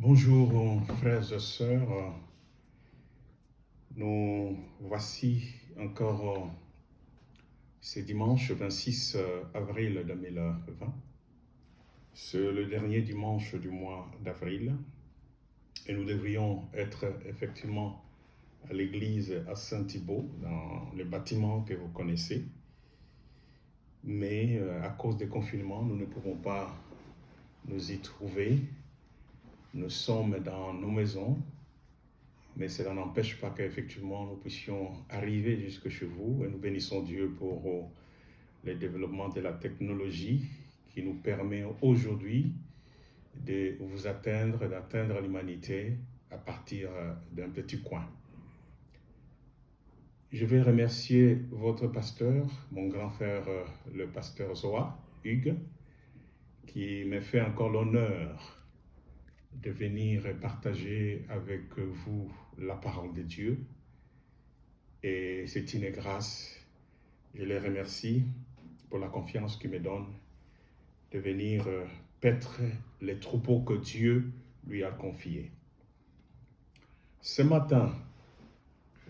Bonjour frères et sœurs, nous voici encore ce dimanche 26 avril 2020. C'est le dernier dimanche du mois d'avril et nous devrions être effectivement à l'église à Saint-Thibault, dans le bâtiment que vous connaissez. Mais à cause des confinements, nous ne pouvons pas nous y trouver. Nous sommes dans nos maisons, mais cela n'empêche pas qu'effectivement nous puissions arriver jusque chez vous et nous bénissons Dieu pour le développement de la technologie qui nous permet aujourd'hui de vous atteindre, d'atteindre l'humanité à partir d'un petit coin. Je vais remercier votre pasteur, mon grand frère, le pasteur Zoa, Hugues, qui me fait encore l'honneur de venir partager avec vous la parole de Dieu. Et c'est une grâce. Je les remercie pour la confiance qu'ils me donnent de venir paître les troupeaux que Dieu lui a confiés. Ce matin,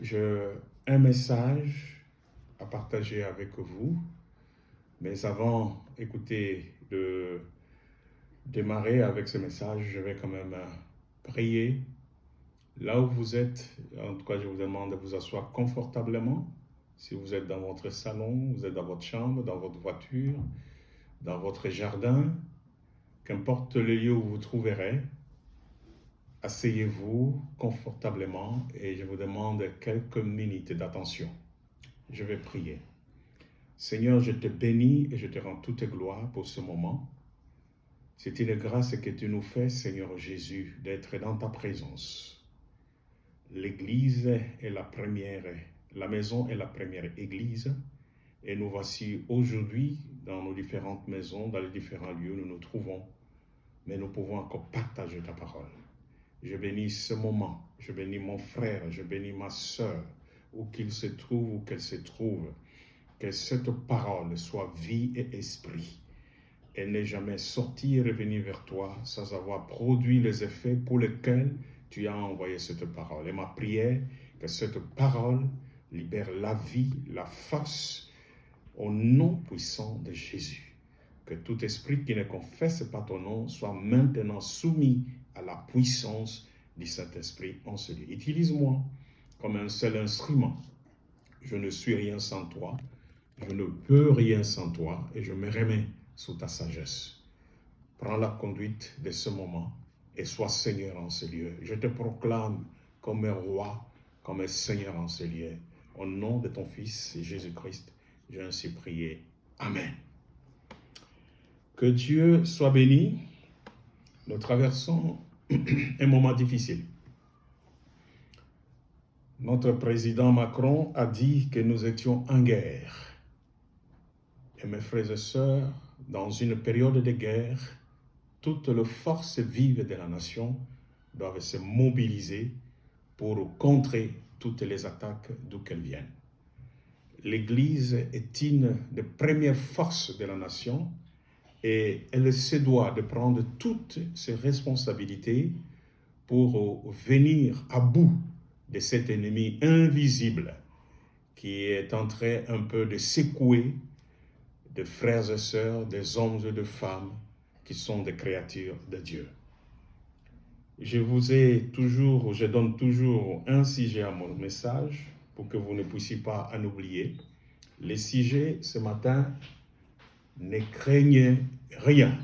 j'ai un message à partager avec vous, mais avant, écoutez, de démarrer avec ce message, je vais quand même prier. Là où vous êtes, en tout cas, je vous demande de vous asseoir confortablement. Si vous êtes dans votre salon, vous êtes dans votre chambre, dans votre voiture, dans votre jardin, qu'importe le lieu où vous trouverez, asseyez-vous confortablement et je vous demande quelques minutes d'attention. Je vais prier. Seigneur, je te bénis et je te rends toute gloire pour ce moment. C'est une grâce que tu nous fais, Seigneur Jésus, d'être dans ta présence. L'église est la première, la maison est la première église. Et nous voici aujourd'hui dans nos différentes maisons, dans les différents lieux où nous nous trouvons. Mais nous pouvons encore partager ta parole. Je bénis ce moment, je bénis mon frère, je bénis ma sœur, où qu'il se trouve, où qu'elle se trouve. Que cette parole soit vie et esprit. Elle n'est jamais sortie et revenue vers toi sans avoir produit les effets pour lesquels tu as envoyé cette parole. Et ma prière, que cette parole libère la vie, la force, au nom puissant de Jésus. Que tout esprit qui ne confesse pas ton nom soit maintenant soumis à la puissance du Saint-Esprit en ce lieu. Utilise-moi comme un seul instrument. Je ne suis rien sans toi. Je ne peux rien sans toi et je me remets sous ta sagesse. Prends la conduite de ce moment et sois Seigneur en ce lieu. Je te proclame comme un roi, comme un Seigneur en ce lieu. Au nom de ton Fils Jésus-Christ, j'ai ainsi prié. Amen. Que Dieu soit béni. Nous traversons un moment difficile. Notre président Macron a dit que nous étions en guerre. Et mes frères et sœurs, dans une période de guerre, toutes les forces vives de la nation doivent se mobiliser pour contrer toutes les attaques d'où qu'elles viennent. L'Église est une des premières forces de la nation et elle se doit de prendre toutes ses responsabilités pour venir à bout de cet ennemi invisible qui est en train un peu de secouer des frères et sœurs, des hommes et des femmes qui sont des créatures de Dieu. Je donne toujours un sujet à mon message pour que vous ne puissiez pas en oublier. Le sujet ce matin, ne craignez rien.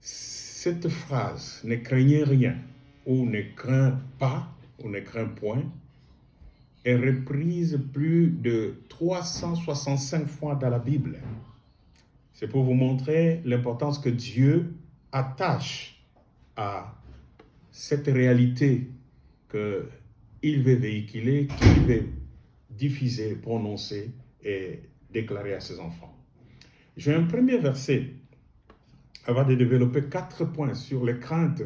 Cette phrase, ne craignez rien, ou ne crains pas, ou ne crains point, est reprise plus de 365 fois dans la Bible. C'est pour vous montrer l'importance que Dieu attache à cette réalité qu'il veut véhiculer, qu'il veut diffuser, prononcer et déclarer à ses enfants. J'ai un premier verset avant de développer 4 points sur les craintes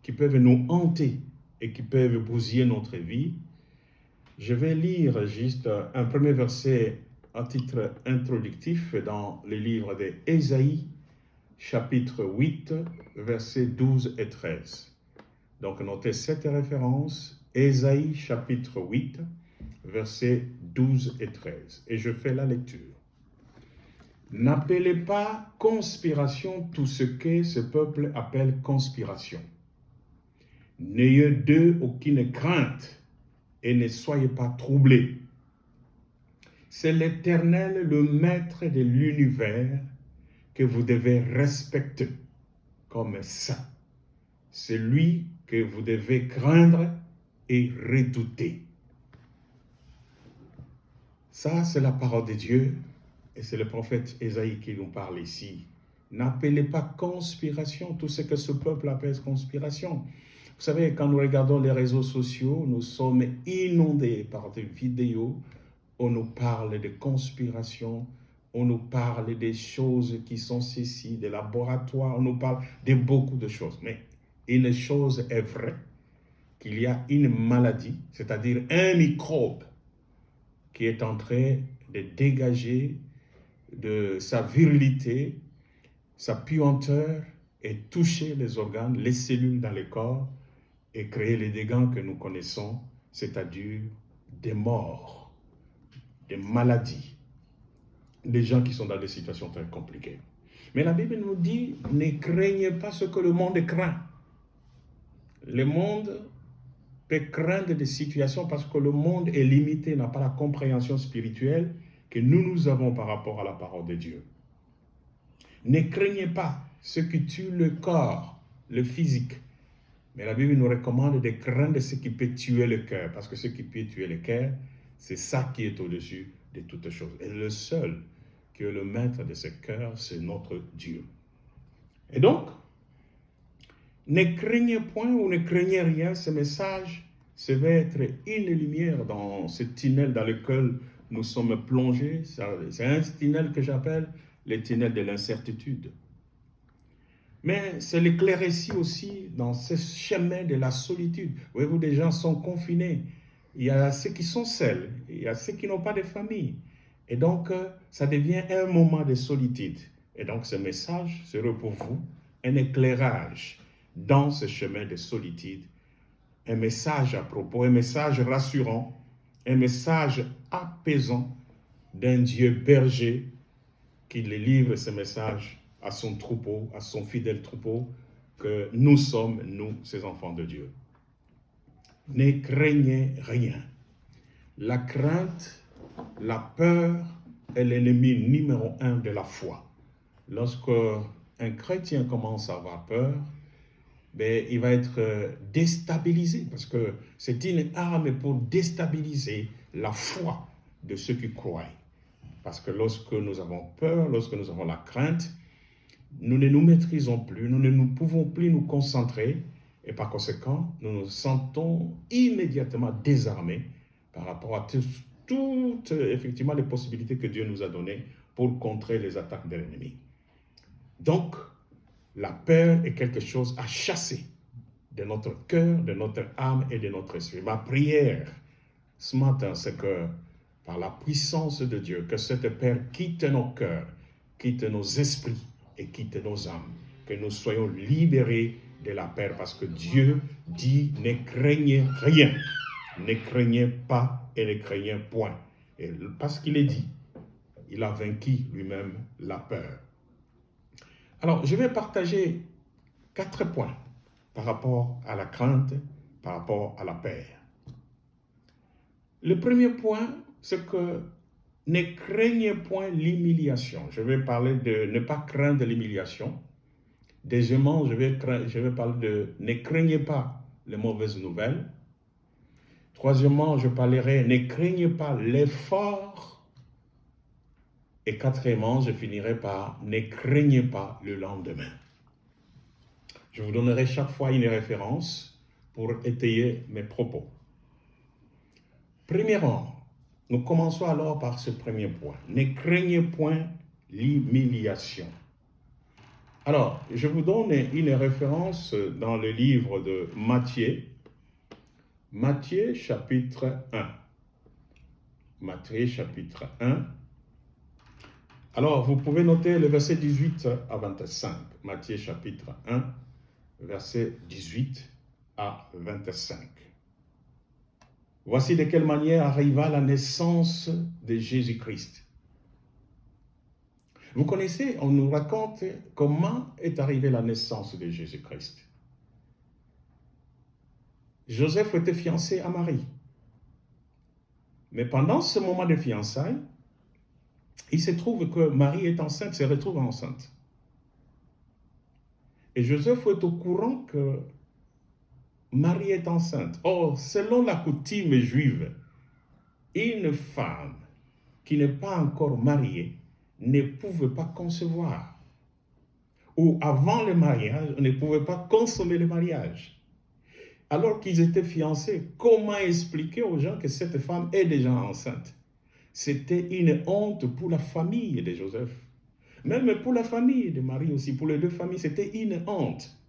qui peuvent nous hanter et qui peuvent bousiller notre vie. Je vais lire juste un premier verset à titre introductif dans le livre d'Ésaïe, chapitre 8, versets 12 et 13. Donc notez cette référence, Ésaïe chapitre 8, versets 12 et 13. Et je fais la lecture. N'appelez pas conspiration tout ce que ce peuple appelle conspiration. N'ayez d'eux aucune crainte et ne soyez pas troublés. C'est l'Éternel, le Maître de l'univers, que vous devez respecter comme saint. C'est lui que vous devez craindre et redouter. Ça, c'est la parole de Dieu et c'est le prophète Ésaïe qui nous parle ici. N'appelez pas conspiration tout ce que ce peuple appelle conspiration. Vous savez, quand nous regardons les réseaux sociaux, nous sommes inondés par des vidéos. On nous parle de conspiration, on nous parle des choses qui sont ceci, des laboratoires, on nous parle de beaucoup de choses. Mais une chose est vraie, qu'il y a une maladie, c'est-à-dire un microbe qui est en train de dégager de sa virilité, sa puanteur et toucher les organes, les cellules dans le corps et créer les dégâts que nous connaissons, c'est-à-dire des morts, des maladies, des gens qui sont dans des situations très compliquées. Mais la Bible nous dit, ne craignez pas ce que le monde craint. Le monde peut craindre des situations parce que le monde est limité, n'a pas la compréhension spirituelle que nous avons par rapport à la parole de Dieu. Ne craignez pas ce qui tue le corps, le physique. Mais la Bible nous recommande de craindre ce qui peut tuer le cœur, parce que ce qui peut tuer le cœur, c'est ça qui est au-dessus de toutes choses. Et le seul qui est le maître de ce cœur, c'est notre Dieu. Et donc, ne craignez point ou ne craignez rien, ce message, ça va être une lumière dans ce tunnel dans lequel nous sommes plongés. C'est un tunnel que j'appelle le tunnel de l'incertitude. Mais c'est l'éclaircie aussi dans ce chemin de la solitude. Voyez-vous, des gens sont confinés. Il y a ceux qui sont seuls, il y a ceux qui n'ont pas de famille. Et donc, ça devient un moment de solitude. Et donc, ce message sera pour vous un éclairage dans ce chemin de solitude. Un message à propos, un message rassurant, un message apaisant d'un Dieu berger qui livre ce message à son troupeau, à son fidèle troupeau, que nous sommes, nous, ces enfants de Dieu. Ne craignez rien. La crainte, la peur est l'ennemi numéro 1 de la foi. Lorsque un chrétien commence à avoir peur, il va être déstabilisé, parce que c'est une arme pour déstabiliser la foi de ceux qui croient. Parce que lorsque nous avons peur, lorsque nous avons la crainte, nous ne nous maîtrisons plus, nous ne pouvons plus nous concentrer et par conséquent, nous nous sentons immédiatement désarmés par rapport à toutes effectivement les possibilités que Dieu nous a données pour contrer les attaques de l'ennemi. Donc, la peur est quelque chose à chasser de notre cœur, de notre âme et de notre esprit. Ma prière ce matin, c'est que par la puissance de Dieu, que cette peur quitte nos cœurs, quitte nos esprits et quitte nos âmes, que nous soyons libérés de la peur, parce que Dieu dit ne craignez rien, ne craignez pas et ne craignez point. Et parce qu'il est dit, il a vaincu lui-même la peur. Alors, je vais partager 4 points par rapport à la crainte, par rapport à la peur. Le premier point, c'est que ne craignez point l'humiliation. Je vais parler de ne pas craindre l'humiliation. Deuxièmement, je vais parler de ne craignez pas les mauvaises nouvelles. Troisièmement, je parlerai ne craignez pas l'effort. Et quatrièmement, je finirai par ne craignez pas le lendemain. Je vous donnerai chaque fois une référence pour étayer mes propos. Premièrement, nous commençons alors par ce premier point. Ne craignez point l'humiliation. Alors, je vous donne une référence dans le livre de Matthieu. Matthieu chapitre 1. Matthieu chapitre 1. Alors, vous pouvez noter le verset 18 à 25, Matthieu chapitre 1, verset 18 à 25. Voici de quelle manière arriva la naissance de Jésus-Christ. Vous connaissez, on nous raconte comment est arrivée la naissance de Jésus-Christ. Joseph était fiancé à Marie. Mais pendant ce moment de fiançailles, il se trouve que Marie est enceinte, se retrouve enceinte. Et Joseph est au courant que Marie est enceinte. Or, selon la coutume juive, une femme qui n'est pas encore mariée ne pouvait pas concevoir. Ou avant le mariage, on ne pouvait pas consommer le mariage. Alors qu'ils étaient fiancés, comment expliquer aux gens que cette femme est déjà enceinte? C'était une honte pour la famille de Joseph. Même pour la famille de Marie aussi, pour les deux familles, c'était une honte.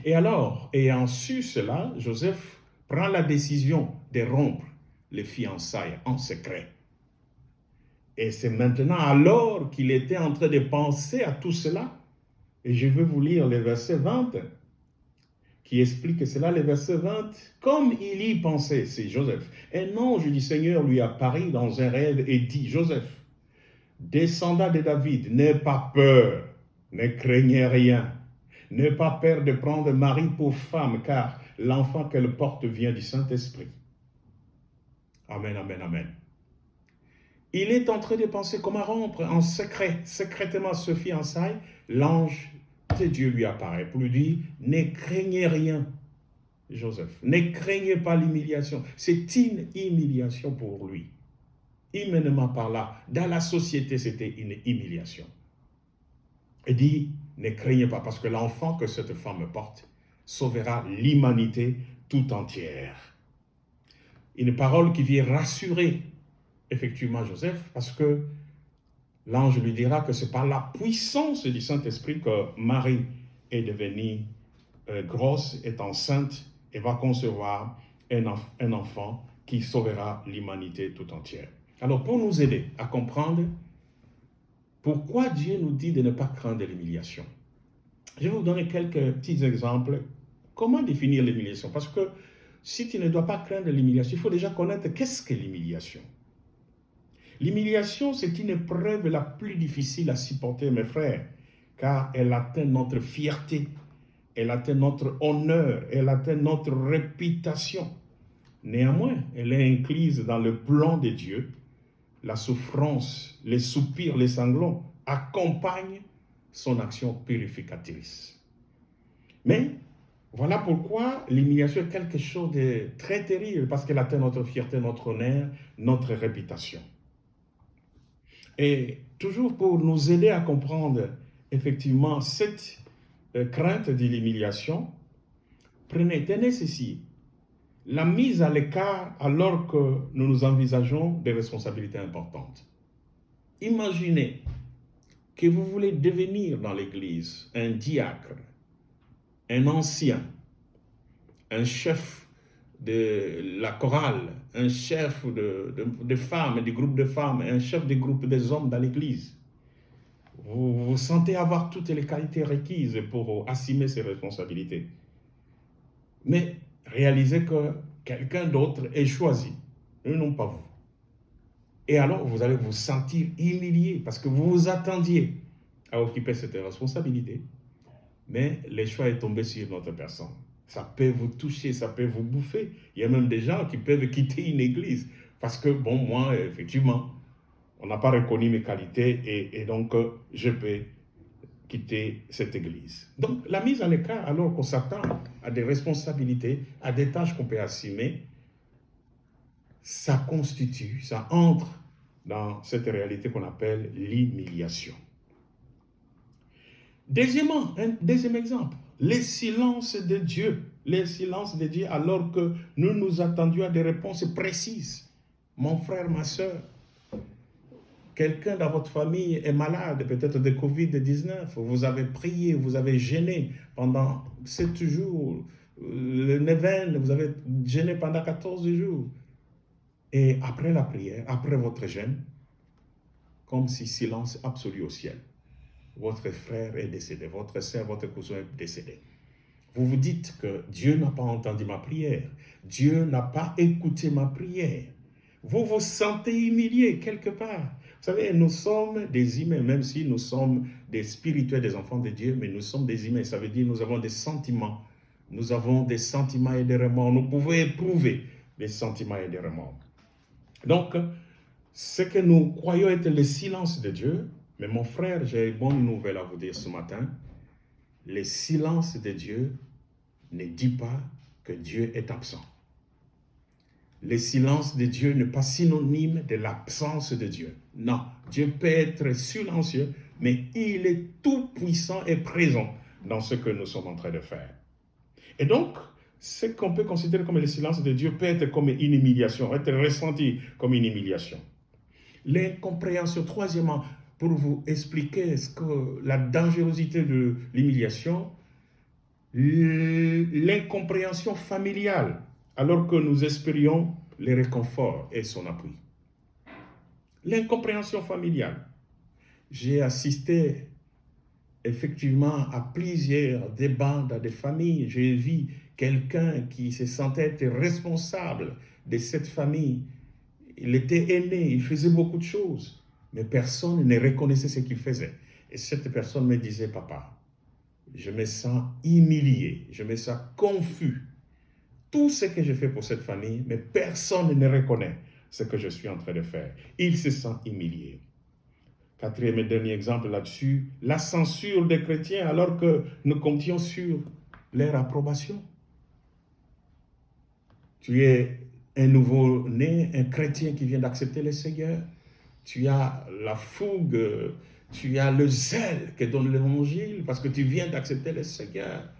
Et alors, ayant su cela, Joseph prend la décision de rompre les fiançailles en secret. Et c'est maintenant alors qu'il était en train de penser à tout cela. Et je vais vous lire le verset 20 qui explique cela, le verset 20. Comme il y pensait, c'est Joseph, un ange du Seigneur lui apparut dans un rêve et dit, Joseph, descendant de David, n'aie pas peur, ne craignez rien. N'aie pas peur de prendre Marie pour femme, car l'enfant qu'elle porte vient du Saint-Esprit. Amen, amen, amen. Il est en train de penser comment rompre en secret, secrètement ce fiançailles. L'ange de Dieu lui apparaît pour lui dire, ne craignez rien, Joseph. Ne craignez pas l'humiliation. C'est une humiliation pour lui. Humainement par là, dans la société, c'était une humiliation. Il dit, ne craignez pas, parce que l'enfant que cette femme porte sauvera l'humanité tout entière. Une parole qui vient rassurer effectivement Joseph, parce que l'ange lui dira que c'est par la puissance du Saint-Esprit que Marie est devenue grosse, est enceinte et va concevoir un enfant qui sauvera l'humanité tout entière. Alors, pour nous aider à comprendre pourquoi Dieu nous dit de ne pas craindre l'humiliation, je vais vous donner quelques petits exemples. Comment définir l'humiliation? Parce que si tu ne dois pas craindre l'humiliation, il faut déjà connaître qu'est-ce que l'humiliation. L'humiliation, c'est une épreuve la plus difficile à supporter, mes frères, car elle atteint notre fierté, elle atteint notre honneur, elle atteint notre réputation. Néanmoins, elle est incluse dans le plan de Dieu. La souffrance, les soupirs, les sanglots accompagnent son action purificatrice. Mais voilà pourquoi l'humiliation est quelque chose de très terrible, parce qu'elle atteint notre fierté, notre honneur, notre réputation. Et toujours pour nous aider à comprendre effectivement cette crainte de l'humiliation, tenez ceci, la mise à l'écart alors que nous nous envisageons des responsabilités importantes. Imaginez que vous voulez devenir dans l'Église un diacre, un ancien, un chef de la chorale, un chef de femmes, du groupe de femmes, un chef du groupe des hommes dans l'Église. Vous vous sentez avoir toutes les qualités requises pour assumer ces responsabilités. Mais réalisez que quelqu'un d'autre est choisi, et non pas vous. Et alors, vous allez vous sentir humilié parce que vous vous attendiez à occuper cette responsabilité, mais le choix est tombé sur notre personne. Ça peut vous toucher, ça peut vous bouffer. Il y a même des gens qui peuvent quitter une église parce que, bon, moi, effectivement, on n'a pas reconnu mes qualités et donc je peux quitter cette église. Donc, la mise en écart, alors qu'on s'attend à des responsabilités, à des tâches qu'on peut assumer, ça constitue, ça entre dans cette réalité qu'on appelle l'humiliation. Deuxièmement, un deuxième exemple, les silences de Dieu. Les silences de Dieu alors que nous nous attendions à des réponses précises. Mon frère, ma soeur, quelqu'un dans votre famille est malade, peut-être de Covid-19. Vous avez prié, vous avez jeûné pendant 7 jours. Le Neven, vous avez jeûné pendant 14 jours. Et après la prière, après votre jeûne, comme si silence absolu au ciel. Votre frère est décédé, votre sœur, votre cousin est décédé. Vous vous dites que Dieu n'a pas entendu ma prière. Dieu n'a pas écouté ma prière. Vous vous sentez humilié quelque part. Vous savez, nous sommes des humains, même si nous sommes des spirituels, des enfants de Dieu, mais nous sommes des humains. Ça veut dire que nous avons des sentiments. Nous avons des sentiments et des remords. Nous pouvons éprouver des sentiments et des remords. Donc, ce que nous croyons être le silence de Dieu, mais mon frère, j'ai une bonne nouvelle à vous dire ce matin. Le silence de Dieu ne dit pas que Dieu est absent. Le silence de Dieu n'est pas synonyme de l'absence de Dieu. Non, Dieu peut être silencieux, mais il est tout puissant et présent dans ce que nous sommes en train de faire. Et donc, ce qu'on peut considérer comme le silence de Dieu peut être comme une humiliation, être ressenti comme une humiliation. L'incompréhension, troisièmement, pour vous expliquer la dangerosité de l'humiliation, l'incompréhension familiale, alors que nous espérions le réconfort et son appui. L'incompréhension familiale. J'ai assisté effectivement à plusieurs débats dans des familles. J'ai vu quelqu'un qui se sentait être responsable de cette famille. Il était aîné, il faisait beaucoup de choses, mais personne ne reconnaissait ce qu'il faisait. Et cette personne me disait, papa, je me sens humilié, je me sens confus. Tout ce que je fais pour cette famille, mais personne ne reconnaît ce que je suis en train de faire. Il se sent humilié. Quatrième et dernier exemple là-dessus, la censure des chrétiens alors que nous comptions sur leur approbation. Tu es un nouveau-né, un chrétien qui vient d'accepter le Seigneur. Tu as la fougue, tu as le zèle que donne l'évangile parce que tu viens d'accepter le Seigneur.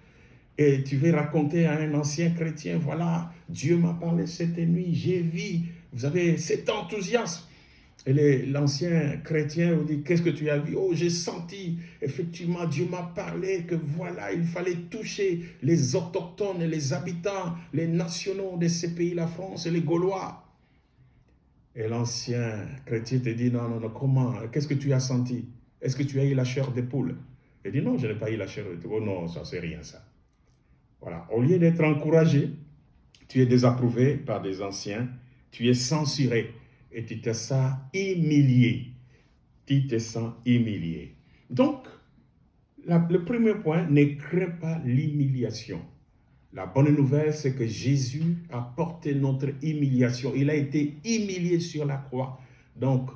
Et tu veux raconter à un ancien chrétien, voilà, Dieu m'a parlé cette nuit, j'ai vu, vous avez cet enthousiasme. Et l'ancien chrétien vous dit, qu'est-ce que tu as vu? Oh, j'ai senti, effectivement, Dieu m'a parlé que voilà, il fallait toucher les autochtones, les habitants, les nationaux de ces pays, la France et les Gaulois. Et l'ancien chrétien te dit, non, comment? Qu'est-ce que tu as senti? Est-ce que tu as eu la chair de poule? Il dit, non, je n'ai pas eu la chair de poule. Oh non, ça c'est rien ça. Voilà, au lieu d'être encouragé, tu es désapprouvé par des anciens, tu es censuré et tu te sens humilié. Tu te sens humilié. Donc, le premier point, ne crains pas l'humiliation. La bonne nouvelle, c'est que Jésus a porté notre humiliation. Il a été humilié sur la croix. Donc,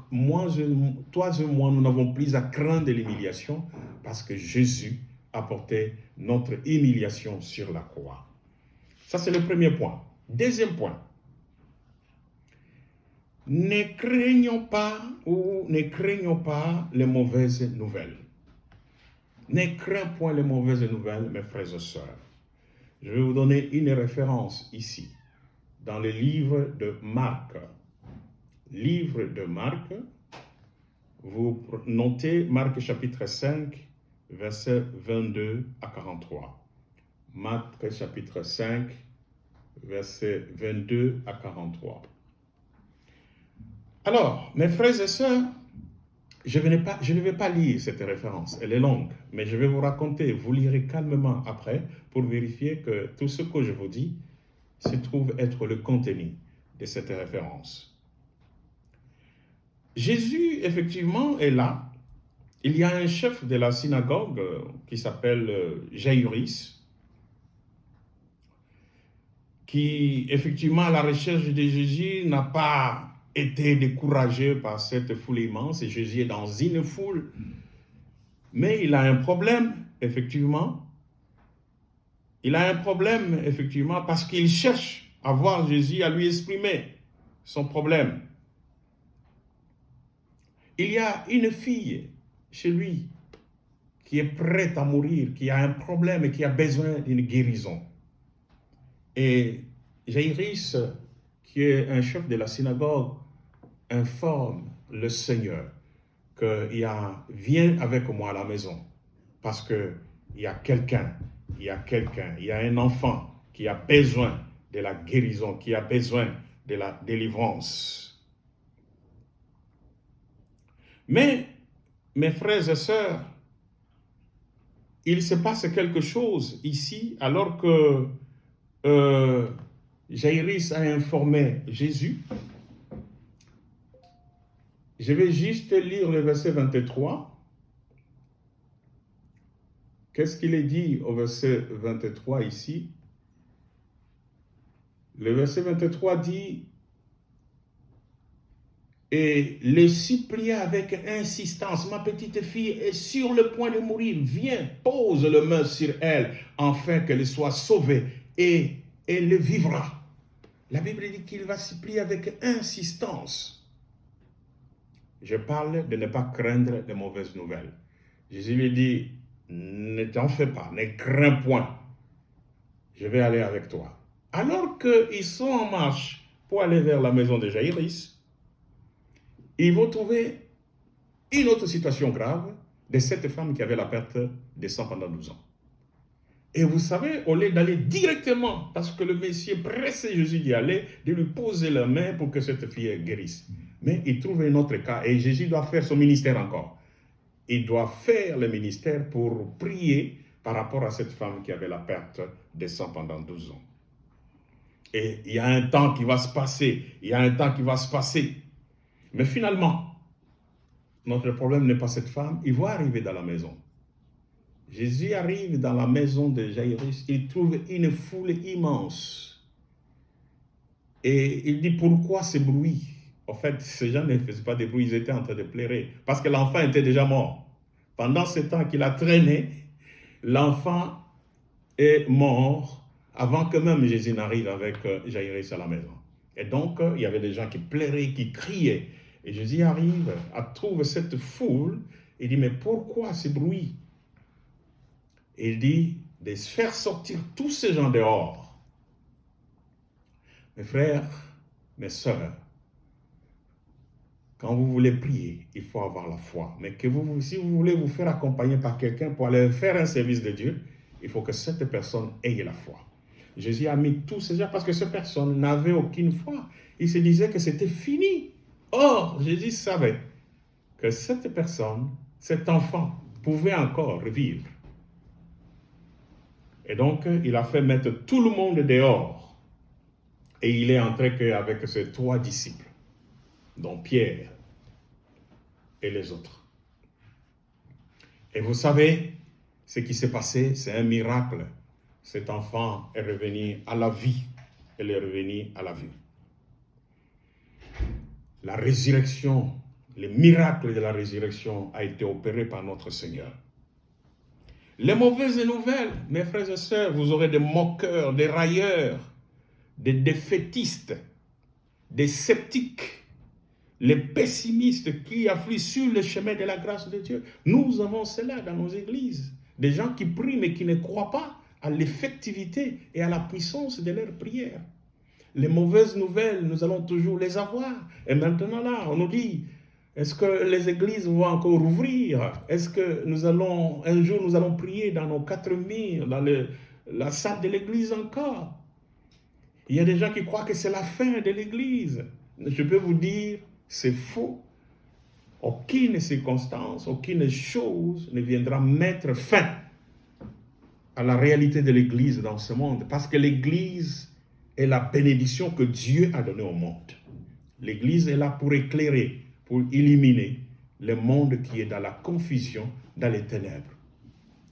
toi et moi, nous n'avons plus à craindre l'humiliation parce que Jésus a porté notre humiliation sur la croix. Ça, c'est le premier point. Deuxième point. Ne craignons pas les mauvaises nouvelles. Ne crains point les mauvaises nouvelles, mes frères et sœurs. Je vais vous donner une référence ici, dans le livre de Marc. Livre de Marc, vous notez Marc chapitre 5, versets 22 à 43. Marc chapitre 5, versets 22 à 43. Alors, mes frères et sœurs, je ne vais pas lire cette référence, elle est longue, mais je vais vous raconter, vous lirez calmement après pour vérifier que tout ce que je vous dis se trouve être le contenu de cette référence. Jésus, effectivement, est là. Il y a un chef de la synagogue qui s'appelle Jaïrus, qui, effectivement, à la recherche de Jésus, n'a pas été découragé par cette foule immense, et Jésus est dans une foule, mais il a un problème, effectivement. Il a un problème, effectivement, parce qu'il cherche à voir Jésus, à lui exprimer son problème. Il y a une fille chez lui qui est prête à mourir, qui a un problème et qui a besoin d'une guérison. Et Jaïrus, qui est un chef de la synagogue, informe le Seigneur que viens avec moi à la maison parce que il y a un enfant qui a besoin de la guérison, qui a besoin de la délivrance. Mais, mes frères et sœurs, il se passe quelque chose ici alors que Jaïrus a informé Jésus. Je vais juste lire le verset 23. Qu'est-ce qu'il est dit au verset 23 ici? Le verset 23 dit: et les supplia avec insistance, ma petite fille est sur le point de mourir, viens, pose le main sur elle, afin qu'elle soit sauvée, et elle vivra. La Bible dit qu'il va supplier avec insistance. Je parle de ne pas craindre les mauvaises nouvelles. Jésus lui dit: ne t'en fais pas, ne crains point, je vais aller avec toi. Alors qu'ils sont en marche pour aller vers la maison de Jaïrus, ils vont trouver une autre situation grave de cette femme qui avait la perte de sang pendant 12 ans. Et vous savez, au lieu d'aller directement, parce que le Messie pressait Jésus d'y aller, de lui poser la main pour que cette fille guérisse. Mais il trouve un autre cas et Jésus doit faire son ministère encore. Il doit faire le ministère pour prier par rapport à cette femme qui avait la perte de sang pendant 12 ans. Et il y a un temps qui va se passer, Mais finalement, notre problème n'est pas cette femme, il va arriver dans la maison. Jésus arrive dans la maison de Jaïrus, il trouve une foule immense. Et il dit: pourquoi ce bruit? En fait, ces gens ne faisaient pas de bruit, ils étaient en train de pleurer, parce que l'enfant était déjà mort. Pendant ce temps qu'il a traîné, l'enfant est mort avant que même Jésus n'arrive avec Jaïrus à la maison. Et donc, il y avait des gens qui pleuraient, qui criaient. Et Jésus arrive à trouver cette foule et dit: mais pourquoi ce bruit? Il dit de faire sortir tous ces gens dehors. Mes frères, mes sœurs, quand vous voulez prier, il faut avoir la foi. Mais si vous voulez vous faire accompagner par quelqu'un pour aller faire un service de Dieu, il faut que cette personne ait la foi. Jésus a mis tous ces gens parce que cette personne n'avait aucune foi. Il se disait que c'était fini. Or, Jésus savait que cette personne, cet enfant, pouvait encore vivre. Et donc, il a fait mettre tout le monde dehors. Et il est entré avec ses 3 disciples, dont Pierre et les autres. Et vous savez, ce qui s'est passé, c'est un miracle. Cet enfant est revenu à la vie. Elle est revenue à la vie. La résurrection, le miracle de la résurrection a été opéré par notre Seigneur. Les mauvaises nouvelles, mes frères et sœurs, vous aurez des moqueurs, des railleurs, des défaitistes, des sceptiques, les pessimistes qui affluent sur le chemin de la grâce de Dieu. Nous avons cela dans nos églises. Des gens qui prient mais qui ne croient pas à l'effectivité et à la puissance de leurs prières. Les mauvaises nouvelles, nous allons toujours les avoir. Et maintenant là, on nous dit: est-ce que les églises vont encore ouvrir? Est-ce que un jour nous allons prier dans nos 4 murs, dans la salle de l'église encore? Il y a des gens qui croient que c'est la fin de l'église. Je peux vous dire, c'est faux. Aucune circonstance, aucune chose ne viendra mettre fin à la réalité de l'église dans ce monde. Parce que l'église est la bénédiction que Dieu a donnée au monde. L'église est là pour éclairer, pour illuminer le monde qui est dans la confusion, dans les ténèbres.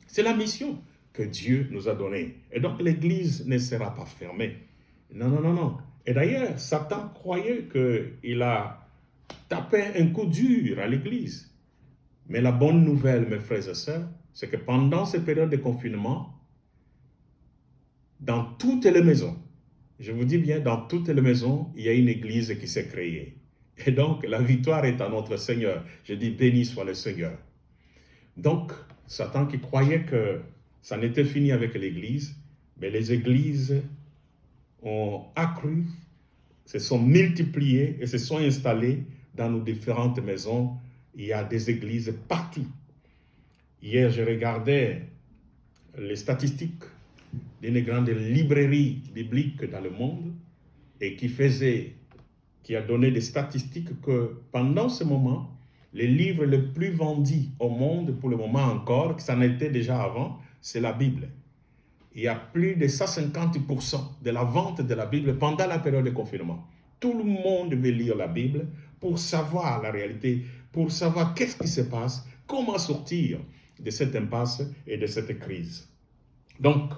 C'est la mission que Dieu nous a donnée. Et donc l'église ne sera pas fermée. Non. Et d'ailleurs, Satan croyait qu'il a tapé un coup dur à l'église. Mais la bonne nouvelle, mes frères et sœurs, c'est que pendant ces périodes de confinement, dans toutes les maisons, je vous dis bien, dans toutes les maisons, il y a une église qui s'est créée. Et donc, la victoire est à notre Seigneur. Je dis: béni soit le Seigneur. Donc, Satan qui croyait que ça n'était fini avec l'église, mais les églises ont accru, se sont multipliées et se sont installées dans nos différentes maisons. Il y a des églises partout. Hier, je regardais les statistiques d'une grande librairie biblique dans le monde et qui a donné des statistiques que pendant ce moment, Les livres les plus vendus au monde pour le moment encore, que ça n'était déjà avant, c'est la Bible. Il y a plus de 150% de la vente de la Bible pendant la période de confinement. Tout le monde veut lire la Bible pour savoir la réalité, pour savoir qu'est-ce qui se passe, comment sortir de cette impasse et de cette crise. Donc,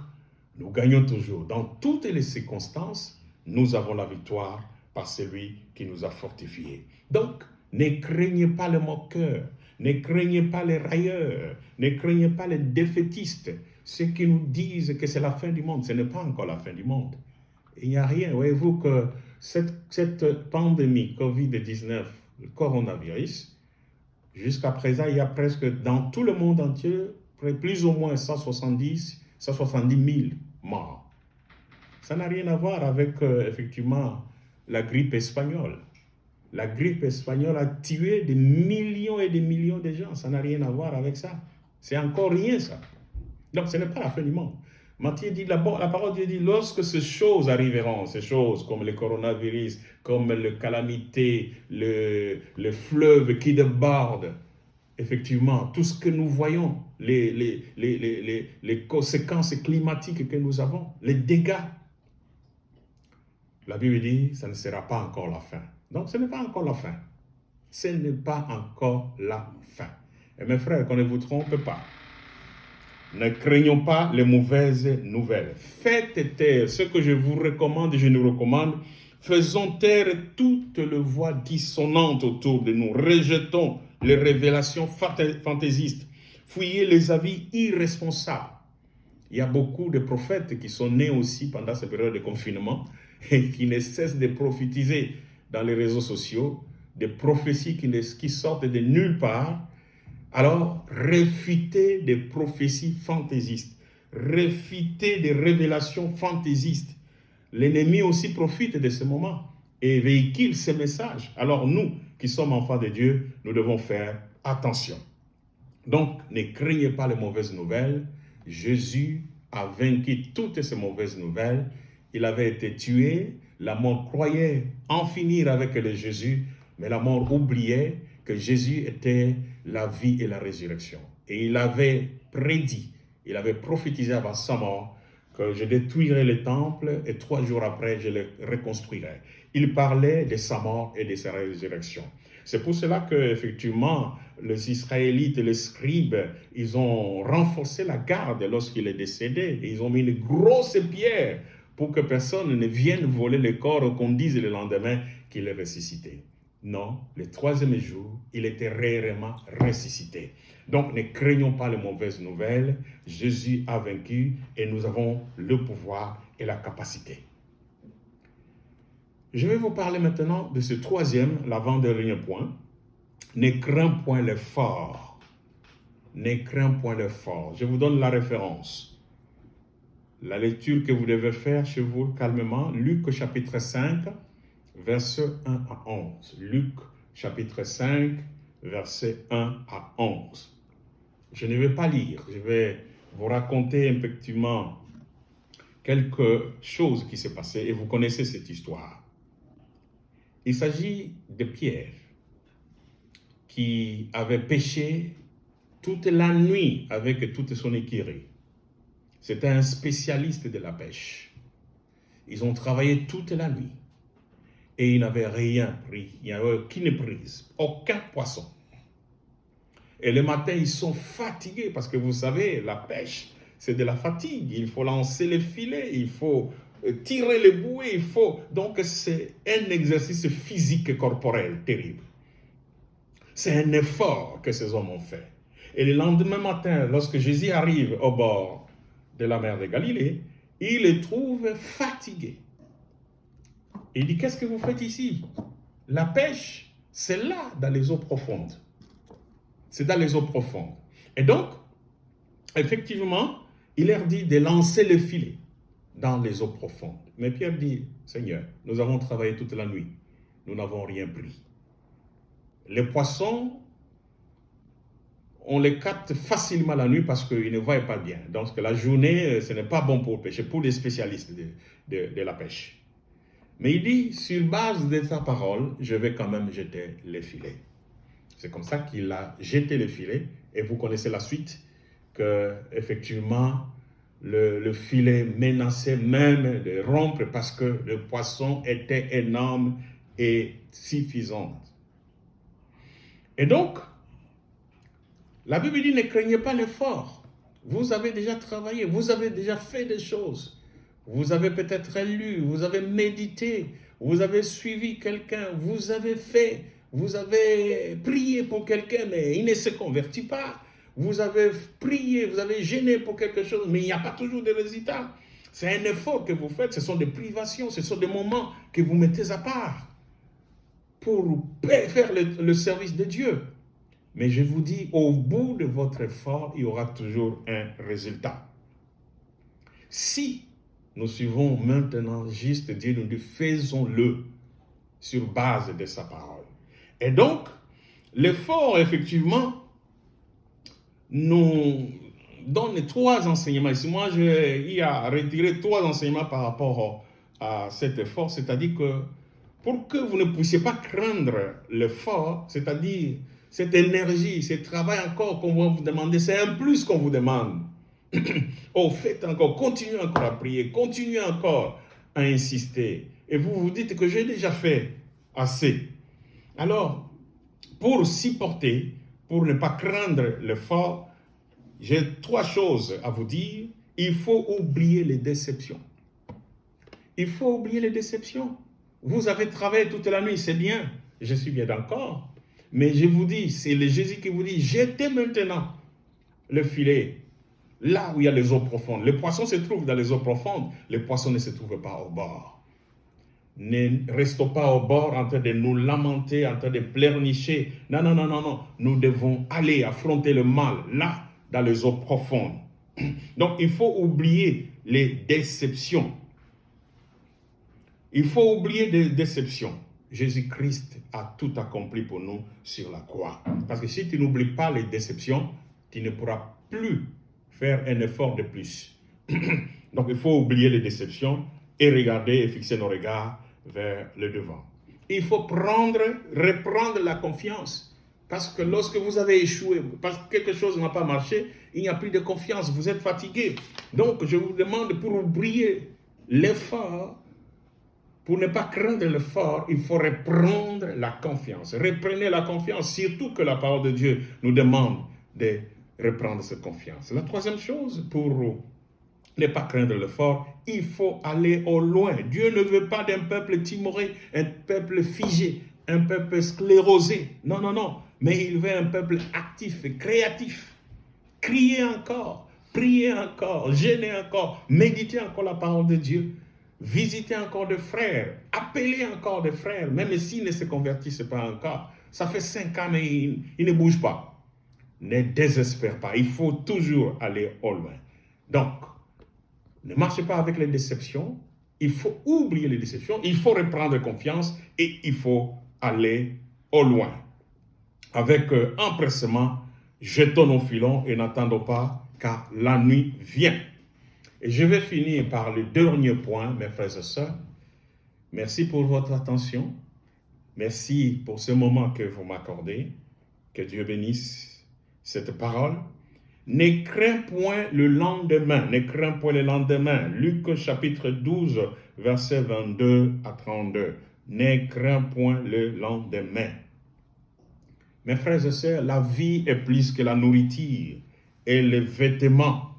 nous gagnons toujours. Dans toutes les circonstances, nous avons la victoire par celui qui nous a fortifiés. Donc, ne craignez pas les moqueurs, ne craignez pas les railleurs, ne craignez pas les défaitistes, ceux qui nous disent que c'est la fin du monde. Ce n'est pas encore la fin du monde. Il n'y a rien. Voyez-vous que cette pandémie Covid-19, le coronavirus, jusqu'à présent, il y a presque dans tout le monde entier, plus ou moins 170 000 morts. Ça n'a rien à voir avec, effectivement, la grippe espagnole. La grippe espagnole a tué des millions et des millions de gens. Ça n'a rien à voir avec ça. C'est encore rien, ça. Donc, ce n'est pas la fin du monde. Matthieu dit, la parole de Dieu dit, lorsque ces choses arriveront, ces choses comme le coronavirus, comme la calamité, le fleuve qui déborde, effectivement, tout ce que nous voyons, les conséquences climatiques que nous avons, les dégâts, la Bible dit, ça ne sera pas encore la fin. Donc, ce n'est pas encore la fin. Ce n'est pas encore la fin. Et mes frères, qu'on ne vous trompe pas. Ne craignons pas les mauvaises nouvelles. Faites taire ce que je vous recommande, je nous recommande. Faisons taire toutes les voix dissonantes autour de nous. Rejetons les révélations fantaisistes. Fouillez les avis irresponsables. Il y a beaucoup de prophètes qui sont nés aussi pendant cette période de confinement et qui ne cessent de prophétiser dans les réseaux sociaux, des prophéties qui sortent de nulle part. Alors, réfutez des prophéties fantaisistes, réfutez des révélations fantaisistes. L'ennemi aussi profite de ce moment et véhicule ces messages. Alors nous, qui sommes enfants de Dieu, nous devons faire attention. Donc, ne craignez pas les mauvaises nouvelles. Jésus a vaincu toutes ces mauvaises nouvelles. Il avait été tué. La mort croyait en finir avec le Jésus, mais la mort oubliait que Jésus était la vie et la résurrection. Et il avait prédit, il avait prophétisé avant sa mort que je détruirai le temple et 3 jours après je le reconstruirai. Il parlait de sa mort et de sa résurrection. C'est pour cela que, effectivement, les Israélites et les scribes, ils ont renforcé la garde lorsqu'il est décédé. Et ils ont mis une grosse pierre pour que personne ne vienne voler le corps ou qu'on dise le lendemain qu'il est ressuscité. Non, le 3e jour, il était réellement ressuscité. Donc, ne craignons pas les mauvaises nouvelles. Jésus a vaincu et nous avons le pouvoir et la capacité. Je vais vous parler maintenant de ce 3e, l'avant-dernier point. Ne crains point les forts. Ne crains point les forts. Je vous donne la référence. La lecture que vous devez faire chez vous calmement, Luc chapitre 5, versets 1 à 11. Luc chapitre 5, versets 1 à 11. Je ne vais pas lire, je vais vous raconter effectivement quelque chose qui s'est passé et vous connaissez cette histoire. Il s'agit de Pierre qui avait pêché toute la nuit avec toute son écurie. C'était un spécialiste de la pêche. Ils ont travaillé toute la nuit et ils n'avaient rien pris. Il n'y avait aucune prise, aucun poisson. Et le matin, ils sont fatigués parce que vous savez, la pêche, c'est de la fatigue. Il faut lancer les filets, il faut tirer les bouées, il faut... Donc, c'est un exercice physique et corporel terrible. C'est un effort que ces hommes ont fait. Et le lendemain matin, lorsque Jésus arrive au bord de la mer de Galilée, il les trouve fatigués. Il dit, qu'est-ce que vous faites ici? La pêche, c'est là, dans les eaux profondes. C'est dans les eaux profondes. Et donc, effectivement, il leur dit de lancer le filet dans les eaux profondes. Mais Pierre dit, Seigneur, nous avons travaillé toute la nuit. Nous n'avons rien pris. Les poissons, on les capte facilement la nuit parce qu'ils ne voient pas bien. Donc, la journée, ce n'est pas bon pour pêcher, pour les spécialistes de la pêche. Mais il dit, sur base de ta parole, je vais quand même jeter les filets. C'est comme ça qu'il a jeté le filet. Et vous connaissez la suite, que effectivement le filet menaçait même de rompre parce que le poisson était énorme et suffisant. Et donc, la Bible dit, ne craignez pas l'effort. Vous avez déjà travaillé, vous avez déjà fait des choses. Vous avez peut-être lu, vous avez médité, vous avez suivi quelqu'un, vous avez fait, vous avez prié pour quelqu'un, mais il ne se convertit pas. Vous avez prié, vous avez gêné pour quelque chose, mais il n'y a pas toujours de résultat. C'est un effort que vous faites, ce sont des privations, ce sont des moments que vous mettez à part pour faire le service de Dieu. Mais je vous dis, au bout de votre effort, il y aura toujours un résultat. Si nous suivons maintenant juste Dieu, nous faisons-le sur base de sa parole. Et donc, l'effort, effectivement, nous donne 3 enseignements. Ici, moi, il a retiré 3 enseignements par rapport à cet effort, c'est-à-dire que pour que vous ne puissiez pas craindre l'effort, c'est-à-dire cette énergie, ce travail encore qu'on va vous demander, c'est un plus qu'on vous demande. Oh, faites encore, continuez encore à prier, continuez encore à insister. Et vous vous dites que j'ai déjà fait assez. Alors, pour s'y porter, pour ne pas craindre l'effort, j'ai 3 choses à vous dire. Il faut oublier les déceptions. Il faut oublier les déceptions. Vous avez travaillé toute la nuit, c'est bien. Je suis bien d'accord. Mais je vous dis, c'est le Jésus qui vous dit, jetez maintenant le filet là où il y a les eaux profondes. Les poissons se trouvent dans les eaux profondes. Les poissons ne se trouvent pas au bord. Ne restons pas au bord en train de nous lamenter, en train de pleurnicher. Non, non, non, non, non. Nous devons aller affronter le mal là, dans les eaux profondes. Donc, il faut oublier les déceptions. Il faut oublier les déceptions. Jésus-Christ a tout accompli pour nous sur la croix. Parce que si tu n'oublies pas les déceptions, tu ne pourras plus faire un effort de plus. Donc, il faut oublier les déceptions et regarder et fixer nos regards vers le devant. Il faut reprendre la confiance. Parce que lorsque vous avez échoué, parce que quelque chose n'a pas marché, il n'y a plus de confiance, vous êtes fatigué. Donc, je vous demande pour oublier l'effort, pour ne pas craindre l'effort, il faut reprendre la confiance. Reprenez la confiance, surtout que la parole de Dieu nous demande de reprendre cette confiance. La 3e chose, pour ne pas craindre l'effort, il faut aller au loin. Dieu ne veut pas d'un peuple timoré, un peuple figé, un peuple sclérosé. Non, non, non. Mais il veut un peuple actif et créatif. Criez encore, priez encore, jeûnez encore, méditez encore la parole de Dieu. Visitez encore des frères, appelez encore des frères, même s'ils ne se convertissent pas encore. Ça fait 5 ans, mais ils ne bougent pas. Ne désespère pas, il faut toujours aller au loin. Donc, ne marchez pas avec les déceptions, il faut oublier les déceptions, il faut reprendre confiance et il faut aller au loin. Avec empressement, jetons nos filons et n'attendons pas car la nuit vient. Et je vais finir par le dernier point, mes frères et sœurs. Merci pour votre attention. Merci pour ce moment que vous m'accordez. Que Dieu bénisse cette parole. Ne crains point le lendemain. Ne crains point le lendemain. Luc chapitre 12, versets 22 à 32. Ne crains point le lendemain. Mes frères et sœurs, la vie est plus que la nourriture et les vêtements.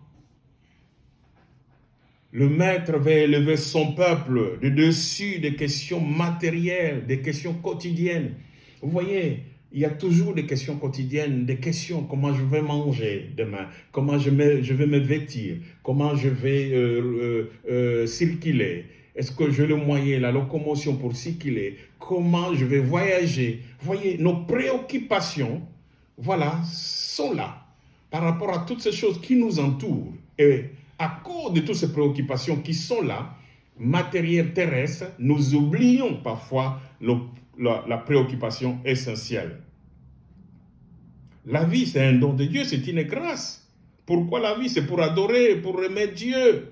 Le maître va élever son peuple de dessus des questions matérielles, des questions quotidiennes. Vous voyez, il y a toujours des questions quotidiennes, des questions comment je vais manger demain, comment je vais me vêtir, comment je vais circuler, est-ce que j'ai le moyen, la locomotion pour circuler, comment je vais voyager. Vous voyez, nos préoccupations, voilà, sont là par rapport à toutes ces choses qui nous entourent. Et à cause de toutes ces préoccupations qui sont là, matérielles terrestres, nous oublions parfois la préoccupation essentielle. La vie, c'est un don de Dieu, c'est une grâce. Pourquoi la vie? C'est pour adorer, pour aimer Dieu.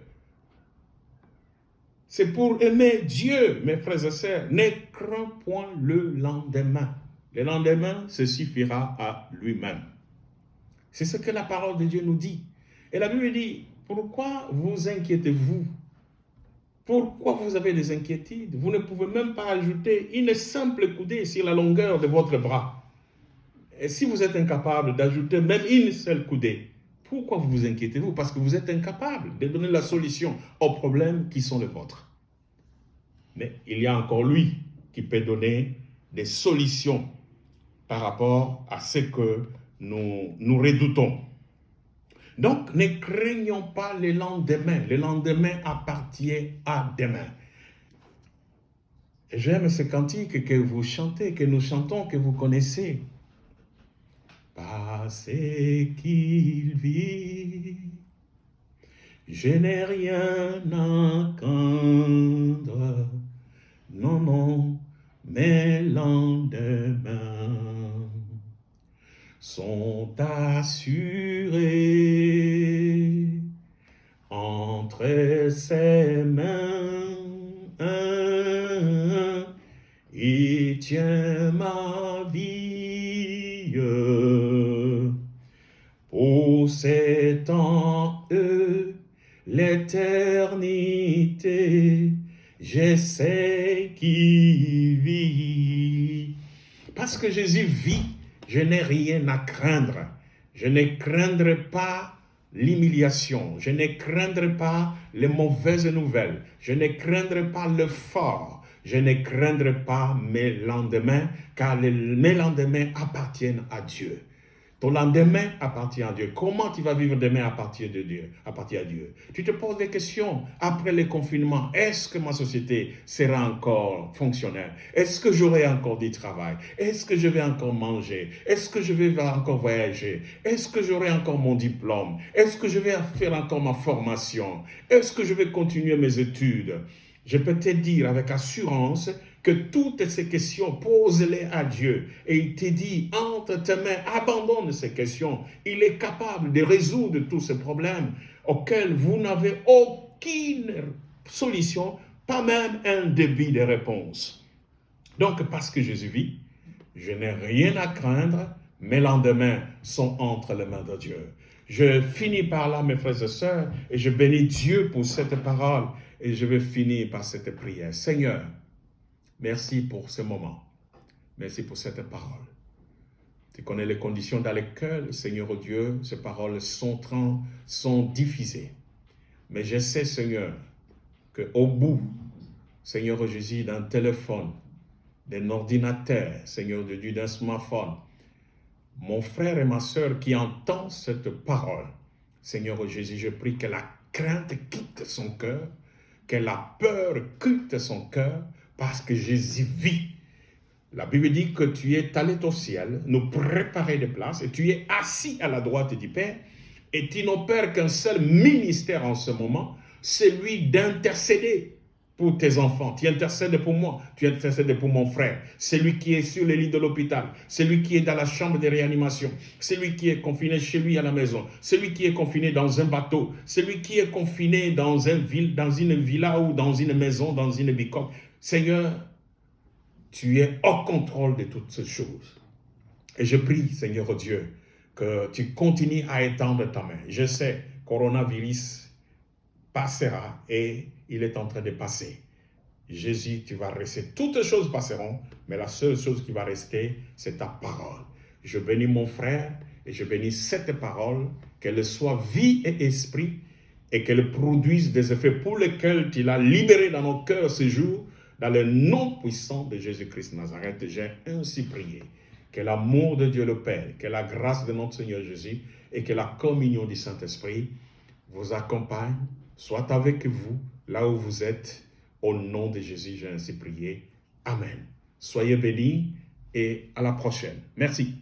C'est pour aimer Dieu, mes frères et sœurs. Ne crains point le lendemain. Le lendemain se suffira à lui-même. C'est ce que la parole de Dieu nous dit. Et la Bible dit, pourquoi vous inquiétez-vous? Pourquoi vous avez des inquiétudes? Vous ne pouvez même pas ajouter une simple coudée sur la longueur de votre bras. Et si vous êtes incapable d'ajouter même une seule coudée, pourquoi vous inquiétez-vous? Parce que vous êtes incapable de donner la solution aux problèmes qui sont les vôtres. Mais il y a encore lui qui peut donner des solutions par rapport à ce que nous redoutons. Donc, ne craignons pas le lendemain. Le lendemain appartient à demain. J'aime ce cantique que vous chantez, que nous chantons, que vous connaissez. Parce qu'il vit, je n'ai rien à craindre. Non, non, mes lendemains sont assurés entre ses mains. Il tient ma vie pour ces temps, l'éternité. Je sais qu'il vit. Parce que Jésus vit, je n'ai rien à craindre. Je ne craindrai pas l'humiliation. Je ne craindrai pas les mauvaises nouvelles. Je ne craindrai pas le fort. Je ne craindrai pas mes lendemains, car mes lendemains appartiennent à Dieu. Ton lendemain appartient à Dieu. Comment tu vas vivre demain appartient à Dieu. Tu te poses des questions après le confinement. Est-ce que ma société sera encore fonctionnelle? Est-ce que j'aurai encore du travail? Est-ce que je vais encore manger? Est-ce que je vais encore voyager? Est-ce que j'aurai encore mon diplôme? Est-ce que je vais faire encore ma formation? Est-ce que je vais continuer mes études? Je peux te dire avec assurance que toutes ces questions, pose-les à Dieu. Et il te dit, entre tes mains, abandonne ces questions. Il est capable de résoudre tous ces problèmes auxquels vous n'avez aucune solution, pas même un début de réponse. Donc, parce que Jésus vit, je n'ai rien à craindre, mes lendemains sont entre les mains de Dieu. Je finis par là, mes frères et sœurs, et je bénis Dieu pour cette parole, et je vais finir par cette prière. Seigneur, merci pour ce moment. Merci pour cette parole. Tu connais les conditions dans lesquelles, Seigneur Dieu, ces paroles sont diffusées. Mais je sais, Seigneur, qu'au bout, Seigneur Jésus, d'un téléphone, d'un ordinateur, Seigneur de Dieu, d'un smartphone, mon frère et ma sœur qui entendent cette parole, Seigneur Jésus, je prie que la crainte quitte son cœur, que la peur quitte son cœur, parce que Jésus vit. La Bible dit que tu es allé au ciel, nous préparer des places, et tu es assis à la droite du Père, et tu n'opères qu'un seul ministère en ce moment, celui d'intercéder pour tes enfants. Tu intercèdes pour moi, tu intercèdes pour mon frère, celui qui est sur le lit de l'hôpital, celui qui est dans la chambre de réanimation, celui qui est confiné chez lui à la maison, celui qui est confiné dans un bateau, celui qui est confiné dans une villa ou dans une maison, dans une bicoque. Seigneur, tu es au contrôle de toutes ces choses. Et je prie, Seigneur Dieu, que tu continues à étendre ta main. Je sais, coronavirus passera et il est en train de passer. Jésus, tu vas rester. Toutes choses passeront, mais la seule chose qui va rester, c'est ta parole. Je bénis mon frère et je bénis cette parole, qu'elle soit vie et esprit et qu'elle produise des effets pour lesquels tu l'as libéré dans nos cœurs ce jour. Dans le nom puissant de Jésus-Christ Nazareth, j'ai ainsi prié. Que l'amour de Dieu le Père, que la grâce de notre Seigneur Jésus et que la communion du Saint-Esprit vous accompagne, soit avec vous, là où vous êtes. Au nom de Jésus, j'ai ainsi prié. Amen. Soyez bénis et à la prochaine. Merci.